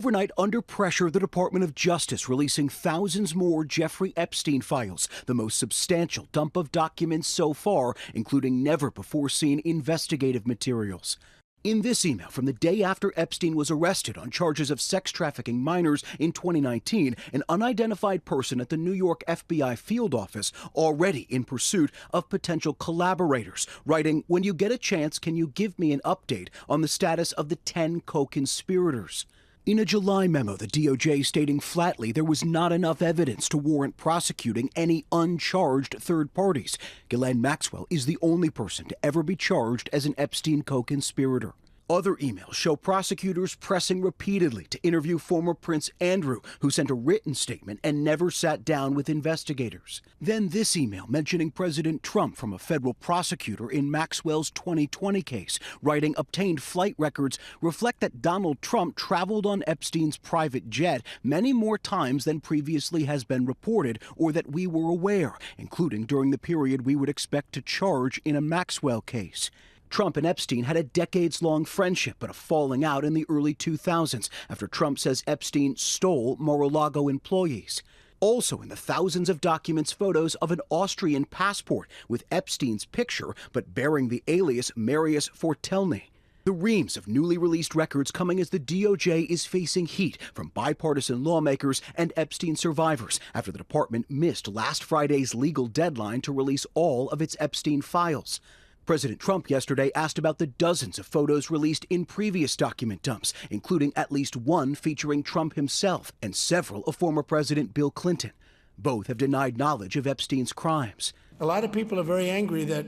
Overnight, under pressure, the Department of Justice releasing thousands more Jeffrey Epstein files, the most substantial dump of documents so far, including never-before-seen investigative materials. In this email from the day after Epstein was arrested on charges of sex trafficking minors in 2019, an unidentified person at the New York FBI field office already in pursuit of potential collaborators, writing, "When you get a chance, can you give me an update on the status of the 10 co-conspirators?" In a July memo, the DOJ stating flatly there was not enough evidence to warrant prosecuting any uncharged third parties. Ghislaine Maxwell is the only person to ever be charged as an Epstein co-conspirator. Other emails show prosecutors pressing repeatedly to interview former Prince Andrew, who sent a written statement and never sat down with investigators. Then this email mentioning President Trump from a federal prosecutor in Maxwell's 2020 case, writing obtained flight records reflect that Donald Trump traveled on Epstein's private jet many more times than previously has been reported or that we were aware, including during the period we would expect to charge in a Maxwell case. Trump and Epstein had a decades-long friendship, but a falling out in the early 2000s after Trump says Epstein stole Mar-a-Lago employees. Also in the thousands of documents, photos of an Austrian passport with Epstein's picture, but bearing the alias Marius Fortelny. The reams of newly released records coming as the DOJ is facing heat from bipartisan lawmakers and Epstein survivors after the department missed last Friday's legal deadline to release all of its Epstein files. President Trump yesterday asked about the dozens of photos released in previous document dumps, including at least one featuring Trump himself and several of former President Bill Clinton. Both have denied knowledge of Epstein's crimes. A lot of people are very angry that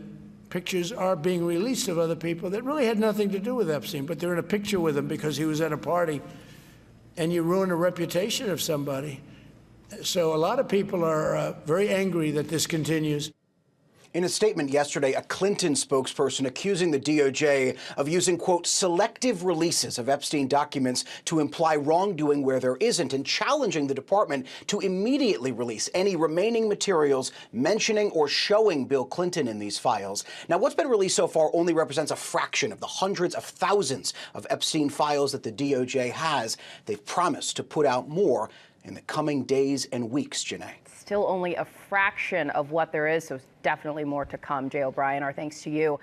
pictures are being released of other people that really had nothing to do with Epstein, but they're in a picture with him because he was at a party, and you ruin the reputation of somebody. So a lot of people are very angry that this continues. In a statement yesterday, a Clinton spokesperson accusing the DOJ of using, quote, selective releases of Epstein documents to imply wrongdoing where there isn't, and challenging the department to immediately release any remaining materials mentioning or showing Bill Clinton in these files. Now, what's been released so far only represents a fraction of the hundreds of thousands of Epstein files that the DOJ has. They've promised to put out more in the coming days and weeks, Janae. Still only a fraction of what there is, so definitely more to come. Jay O'Brien, our thanks to you.